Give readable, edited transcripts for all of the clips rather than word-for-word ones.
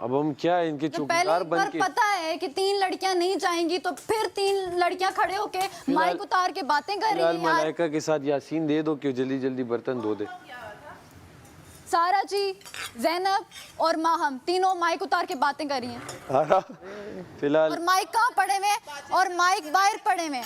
अब हम क्या है इनके चौकीदार बन के। पता है कि 3 लड़कियां नहीं जाएंगी तो फिर 3 लड़कियां खड़े होके माइक उतार के बातें कर रही हैं यार। मलाइका के साथ यासीन दे दो कि जल्दी जल्दी बर्तन धो दे। सारा जी, ज़ैनब और माहम तीनों माइक उतार के बातें कर रही हैं फिलहाल। और माइक कहाँ पड़े हुए और माइक बाहर पड़े हुए।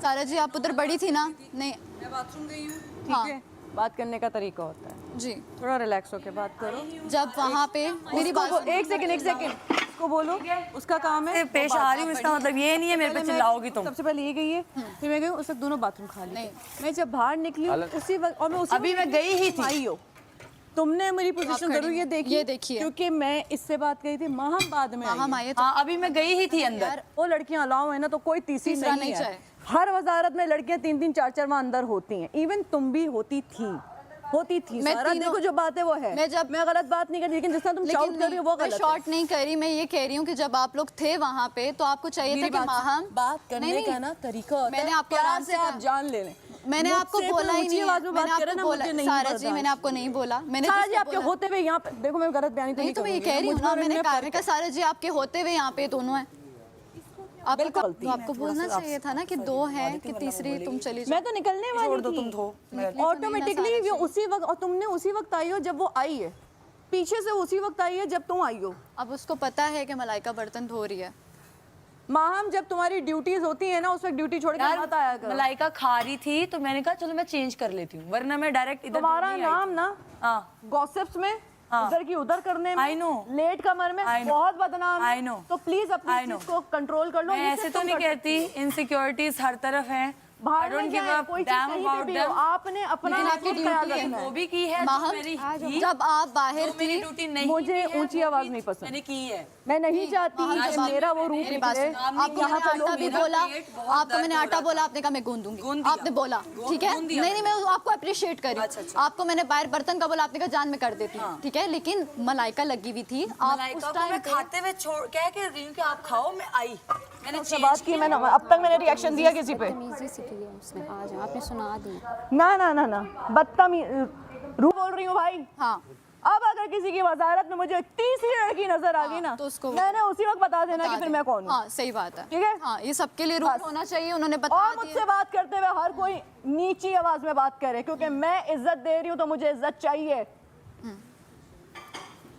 सारा जी आप उधर बड़ी थी ना? नहीं, मैं बाथरूम गई हूँ, ठीक हाँ। है। बात करने का तरीका होता है जी, थोड़ा रिलैक्स होके बात करो। जब वहाँ पे मेरी बात एक सेकंड उसको बोलो, उसका काम है। पेश आ रही हूँ, इसका मतलब ये नहीं है मेरे पे चिल्लाओगी तुम। सबसे पहले ये गई है, फिर मैं गई उस वक्त दोनों बाथरूम खाली थे। मैं जब बाहर निकली उसी वक्त, और मैं उसी अभी मैं गई ही थी। आई हो तुमने मेरी पोजीशन जरूर ये देखी, क्योंकि मैं इससे बात करी थी। माहम बाद में हम आए तो हाँ, अभी मैं गई ही थी अंदर। वो लड़कियां अलाउ है ना, तो कोई तीसरा नहीं है। हर वजारत में लड़कियां 3-3 4-4 वहाँ अंदर होती हैं। इवन तुम भी होती थी। सारा देखो जो बात है वो है। मैं गलत बात नहीं कर रही, लेकिन जिस तरह तुम शाउट कर रही हो वो गलत है। शॉर्ट नहीं करी, मैं ये कह रही हूँ कि जब आप लोग थे वहाँ पे तो आपको चाहिए था कि माहम बात करने का ना तरीका होता है। मैंने आपको प्यार से आप जान ले लें। मैंने आपको बोला ही नहीं, मैंने आपको बोला सारा जी, मैंने आपको नहीं बोला। मैंने सारा जी आपके होते हुए यहाँ पे देखो, मैं गलत बयानी तो नहीं तो मैं ये कह रही हूँ ना, मैंने कहा कि सारा जी आपके होते हुए यहाँ पे दोनों हैं। आपको बोलना चाहिए था ना कि 2 हैं कि तीसरी तुम चली जाओ। मैं तो निकलने वाली थी, तुम थो ऑटोमेटिकली उसी वक्त, और तुमने उसी वक्त आई हो जब वो आई है, पीछे से उसी वक्त आई है जब तुम आई हो। अब उसको पता है कि मलाइका बर्तन धो रही है। माहम जब तुम्हारी ड्यूटीज होती है ना, उस वक्त ड्यूटी छोड़ के मत आया करो। मलाइका खा रही थी तो मैंने कहा चलो मैं चेंज कर लेती हूँ, वरना मैं डायरेक्ट इधर। तुम्हारा नाम ना गॉसिप्स में इधर की उधर करने में, I know. लेट कमर में बहुत बदनाम है। I know. तो प्लीज अपनी चीज को कंट्रोल कर लो। मैं ऐसे तो नहीं कहती, इनसिक्योरिटीज हर तरफ हैं। बाहर में जाए, कोई चीज कहीं पे भी हो, आपने अपना आपकी ड्यूटी है, वो भी की है। जब आप बाहर मेरी ड्यूटी नहीं, मुझे ऊंची आवाज नहीं पसंद। मैंने की है। मैं नहीं चाहती कि मेरा वो रूप निकले। आपको मैंने आटा भी बोला, आपको मैंने आटा बोला, आपने कहा मैं गूंदूंगी, आपने बोला ठीक है। नहीं, मैं आपको अप्रिशिएट करी। आपको मैंने बाहर बर्तन का बोला, आपने कहा जान में कर देती हूँ, ठीक है। लेकिन मलाइका लगी हुई थी, आप उस टाइम खाते हुए छोड़ कह के रही हूँ कि आप खाओ, मैं आई, मैंने बात की। मैंने अब तक मैंने रिएक्शन दिया किसी पे? आपने सुना दी ना बदतमीज रू बोल रही हूँ भाई। हाँ, अब अगर किसी की वजारत में मुझे तीसरी लड़की नजर आ गई ना, तो उसको मैंने उसी वक्त बता देना कि फिर मैं कौन हूँ। हाँ, सही बात है, ठीक है। हाँ, ये सबके लिए रूल होना चाहिए, उन्होंने बता और मुझसे बात करते हुए हर कोई नीची आवाज में बात करे, क्योंकि मैं इज्जत दे रही हूँ तो मुझे इज्जत चाहिए।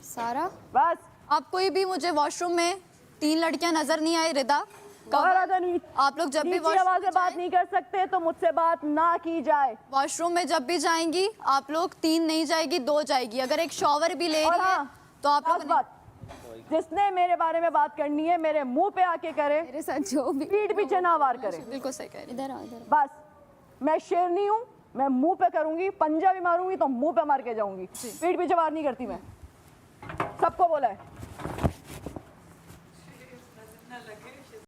सारा बस आप कोई भी मुझे वॉशरूम में 3 लड़कियां नजर नहीं आई। रिदा आप लोग जब भी आवाज में बात नहीं कर सकते तो मुझसे बात ना की जाए। वॉशरूम में जब भी जाएंगी आप लोग 3 नहीं जाएगी, 2 जाएगी। अगर एक शॉवर भी ले रही है तो आप लोग जिसने मेरे बारे में बात करनी है मेरे मुंह पे आके करे, मेरे साथ जो भी पीठ पीछे ना वार करे। बिल्कुल सही कह रही। इधर आओ, इधर। बस मैं शेरनी हूँ, मैं मुंह पे करूंगी, पंजा भी मारूंगी तो मुंह पे मार के जाऊंगी, पीठ पीछे वार नहीं करती मैं, सबको बोला है।